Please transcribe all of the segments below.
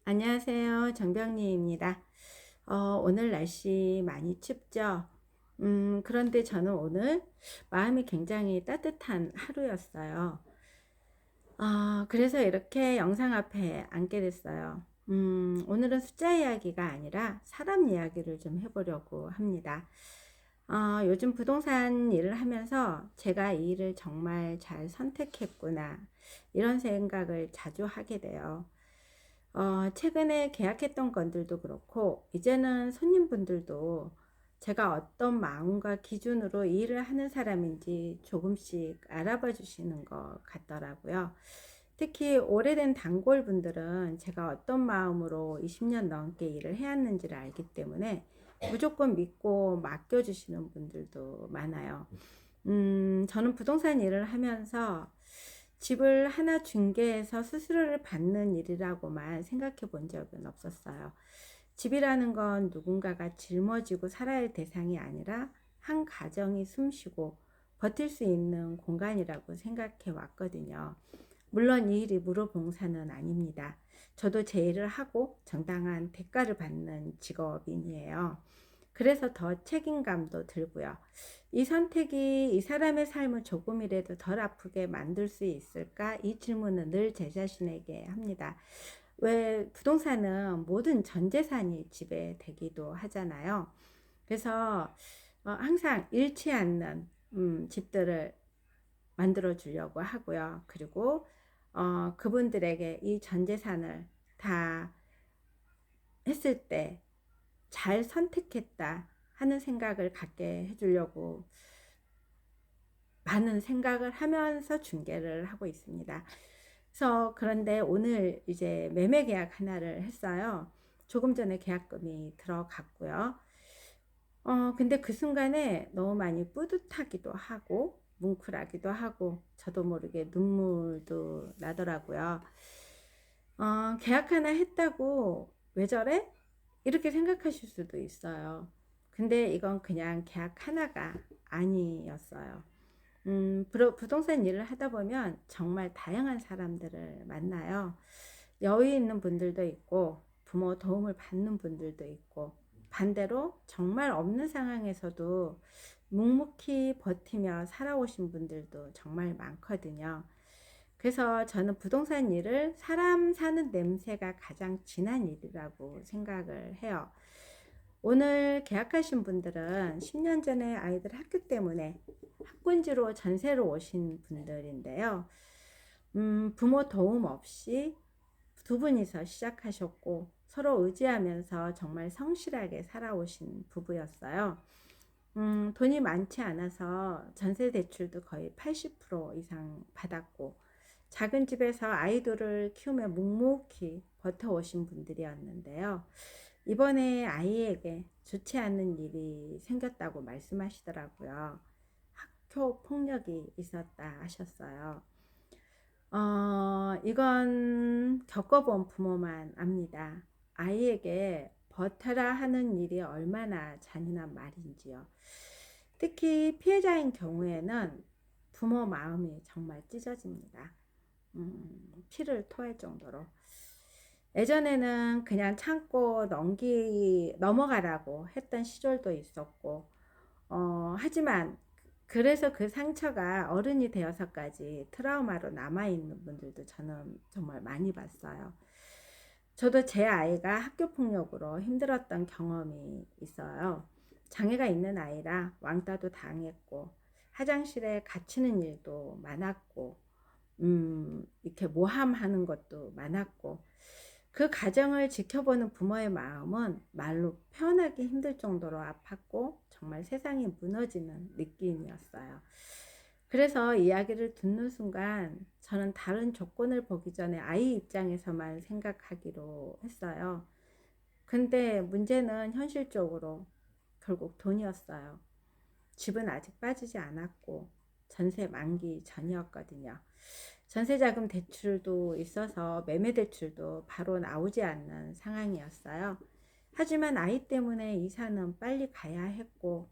안녕하세요. 정병리입니다. 오늘 날씨 많이 춥죠? 그런데 저는 오늘 마음이 굉장히 따뜻한 하루였어요. 그래서 이렇게 영상 앞에 앉게 됐어요. 오늘은 숫자 이야기가 아니라 사람 이야기를 좀 해보려고 합니다. 요즘 부동산 일을 하면서 제가 이 일을 정말 잘 선택했구나, 이런 생각을 자주 하게 돼요. 최근에 계약했던 건들도 그렇고, 이제는 손님분들도 제가 어떤 마음과 기준으로 이 일을 하는 사람인지 조금씩 알아봐 주시는 것 같더라고요. 특히 오래된 단골 분들은 제가 어떤 마음으로 20년 넘게 일을 해왔는지를 알기 때문에 무조건 믿고 맡겨주시는 분들도 많아요. 저는 부동산 일을 하면서 집을 하나 중개해서 수수료를 받는 일이라고만 생각해 본 적은 없었어요. 집이라는 건 누군가가 짊어지고 살아야 할 대상이 아니라 한 가정이 숨쉬고 버틸 수 있는 공간이라고 생각해 왔거든요. 물론 이 일이 무료봉사는 아닙니다. 저도 제 일을 하고 정당한 대가를 받는 직업인이에요. 그래서 더 책임감도 들고요. 이 선택이 이 사람의 삶을 조금이라도 덜 아프게 만들 수 있을까? 이 질문은 늘 제 자신에게 합니다. 왜 부동산은 모든 전 재산이 지배되기도 하잖아요. 그래서 항상 잃지 않는 집들을 만들어 주려고 하고요. 그리고 그분들에게 이 전 재산을 다 했을 때 잘 선택했다 하는 생각을 갖게 해주려고 많은 생각을 하면서 중개를 하고 있습니다. 그래서 그런데 오늘 이제 매매 계약 하나를 했어요. 조금 전에 계약금이 들어갔고요. 근데 그 순간에 너무 많이 뿌듯하기도 하고 뭉클하기도 하고 저도 모르게 눈물도 나더라고요. 계약 하나 했다고 왜 저래? 이렇게 생각하실 수도 있어요. 근데 이건 그냥 계약 하나가 아니었어요. 부동산 일을 하다 보면 정말 다양한 사람들을 만나요. 여유 있는 분들도 있고, 부모 도움을 받는 분들도 있고, 반대로 정말 없는 상황에서도 묵묵히 버티며 살아오신 분들도 정말 많거든요. 그래서 저는 부동산 일을 사람 사는 냄새가 가장 진한 일이라고 생각을 해요. 오늘 계약하신 분들은 10년 전에 아이들 학교 때문에 학군지로 전세로 오신 분들인데요. 부모 도움 없이 두 분이서 시작하셨고 서로 의지하면서 정말 성실하게 살아오신 부부였어요. 돈이 많지 않아서 전세 대출도 거의 80% 이상 받았고 작은 집에서 아이들을 키우며 묵묵히 버텨오신 분들이었는데요. 이번에 아이에게 좋지 않은 일이 생겼다고 말씀하시더라고요. 학교 폭력이 있었다 하셨어요. 이건 겪어본 부모만 압니다. 아이에게 버텨라 하는 일이 얼마나 잔인한 말인지요. 특히 피해자인 경우에는 부모 마음이 정말 찢어집니다. 피를 토할 정도로. 예전에는 그냥 참고 넘어가라고 했던 시절도 있었고, 하지만 그래서 그 상처가 어른이 되어서까지 트라우마로 남아있는 분들도 저는 정말 많이 봤어요. 저도 제 아이가 학교 폭력으로 힘들었던 경험이 있어요. 장애가 있는 아이라 왕따도 당했고, 화장실에 갇히는 일도 많았고, 이렇게 모함하는 것도 많았고, 그 가정을 지켜보는 부모의 마음은 말로 표현하기 힘들 정도로 아팠고 정말 세상이 무너지는 느낌이었어요. 그래서 이야기를 듣는 순간 저는 다른 조건을 보기 전에 아이 입장에서만 생각하기로 했어요. 근데 문제는 현실적으로 결국 돈이었어요. 집은 아직 빠지지 않았고 전세 만기 전이었거든요. 전세자금 대출도 있어서 매매 대출도 바로 나오지 않는 상황이었어요. 하지만 아이 때문에 이사는 빨리 가야 했고,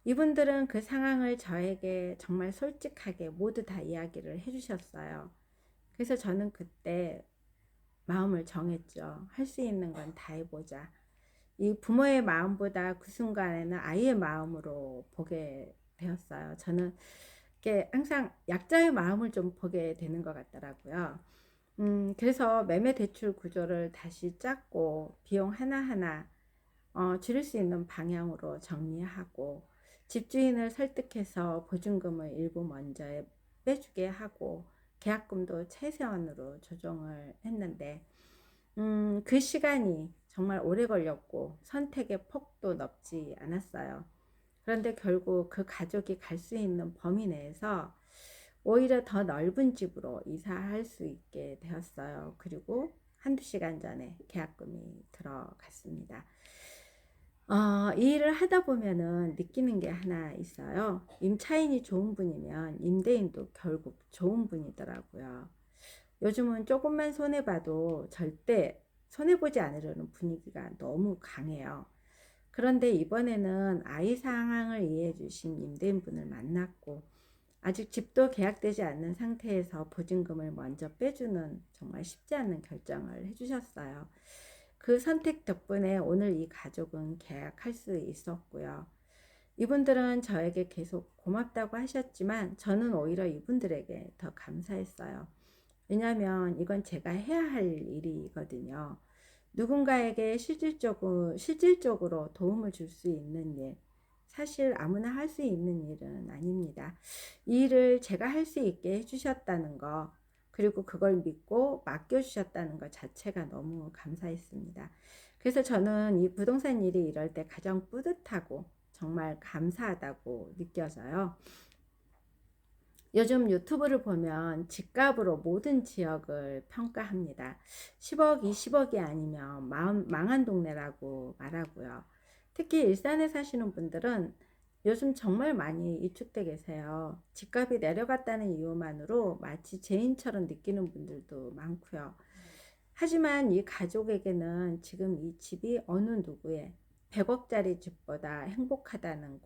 이분들은 그 상황을 저에게 정말 솔직하게 모두 다 이야기를 해주셨어요. 그래서 저는 그때 마음을 정했죠. 할 수 있는 건 다 해보자. 이 부모의 마음보다 그 순간에는 아이의 마음으로 보게 되었어요. 저는 이게 항상 약자의 마음을 좀 보게 되는 것 같더라고요. 그래서 매매 대출 구조를 다시 짰고 비용 하나하나 줄일 수 있는 방향으로 정리하고 집주인을 설득해서 보증금을 일부 먼저 빼주게 하고 계약금도 최소한으로 조정을 했는데 그 시간이 정말 오래 걸렸고 선택의 폭도 넓지 않았어요. 그런데 결국 그 가족이 갈 수 있는 범위 내에서 오히려 더 넓은 집으로 이사할 수 있게 되었어요. 그리고 한두 시간 전에 계약금이 들어갔습니다. 이 일을 하다 보면은 느끼는 게 하나 있어요. 임차인이 좋은 분이면 임대인도 결국 좋은 분이더라고요. 요즘은 조금만 손해봐도 절대 손해보지 않으려는 분위기가 너무 강해요. 그런데 이번에는 아이 상황을 이해해 주신 임대인분을 만났고 아직 집도 계약되지 않는 상태에서 보증금을 먼저 빼주는 정말 쉽지 않은 결정을 해주셨어요. 그 선택 덕분에 오늘 이 가족은 계약할 수 있었고요. 이분들은 저에게 계속 고맙다고 하셨지만 저는 오히려 이분들에게 더 감사했어요. 왜냐하면 이건 제가 해야 할 일이거든요. 누군가에게 실질적으로 도움을 줄 수 있는 일, 사실 아무나 할 수 있는 일은 아닙니다. 이 일을 제가 할 수 있게 해주셨다는 거, 그리고 그걸 믿고 맡겨주셨다는 것 자체가 너무 감사했습니다. 그래서 저는 이 부동산 일이 이럴 때 가장 뿌듯하고 정말 감사하다고 느껴져요. 요즘 유튜브를 보면 집값으로 모든 지역을 평가합니다. 10억, 20억이 아니면 망한 동네라고 말하고요. 특히 일산에 사시는 분들은 요즘 정말 많이 위축돼 계세요. 집값이 내려갔다는 이유만으로 마치 죄인처럼 느끼는 분들도 많고요. 하지만 이 가족에게는 지금 이 집이 어느 누구의 100억짜리 집보다 행복한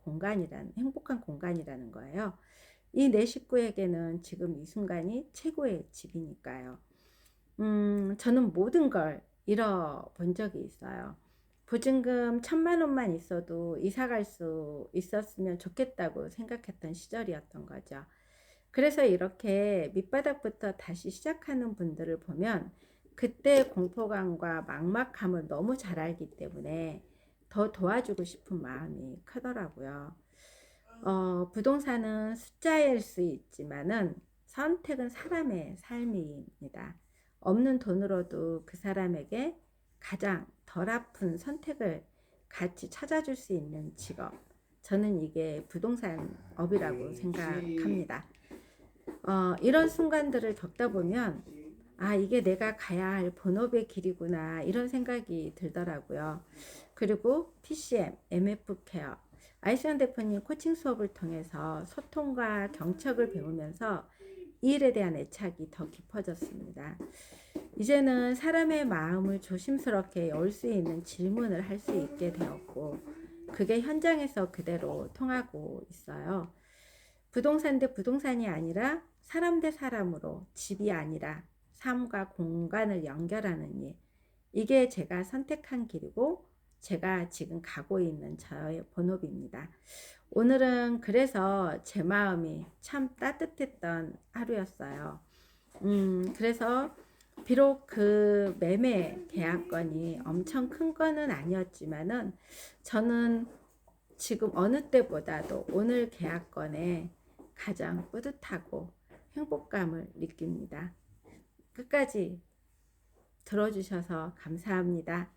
공간이라는 거예요. 이 내 식구에게는 지금 이 순간이 최고의 집이니까요. 저는 모든 걸 잃어본 적이 있어요. 보증금 1,000만 원만 있어도 이사 갈 수 있었으면 좋겠다고 생각했던 시절이었던 거죠. 그래서 이렇게 밑바닥부터 다시 시작하는 분들을 보면 그때 공포감과 막막함을 너무 잘 알기 때문에 더 도와주고 싶은 마음이 크더라고요. 부동산은 숫자일 수 있지만은 선택은 사람의 삶입니다. 없는 돈으로도 그 사람에게 가장 덜 아픈 선택을 같이 찾아줄 수 있는 직업. 저는 이게 부동산업이라고 생각합니다. 이런 순간들을 겪다 보면 이게 내가 가야 할 본업의 길이구나 이런 생각이 들더라고요. 그리고 PCM, MF 케어, 아이스원 대표님 코칭 수업을 통해서 소통과 경청을 배우면서 이 일에 대한 애착이 더 깊어졌습니다. 이제는 사람의 마음을 조심스럽게 열 수 있는 질문을 할 수 있게 되었고 그게 현장에서 그대로 통하고 있어요. 부동산 대 부동산이 아니라 사람 대 사람으로 집이 아니라 삶과 공간을 연결하는 일. 이게 제가 선택한 길이고 제가 지금 가고 있는 저의 본업입니다. 오늘은 그래서 제 마음이 참 따뜻했던 하루였어요. 그래서 비록 그 매매 계약건이 엄청 큰 거는 아니었지만은 저는 지금 어느 때보다도 오늘 계약건에 가장 뿌듯하고 행복감을 느낍니다. 끝까지 들어주셔서 감사합니다.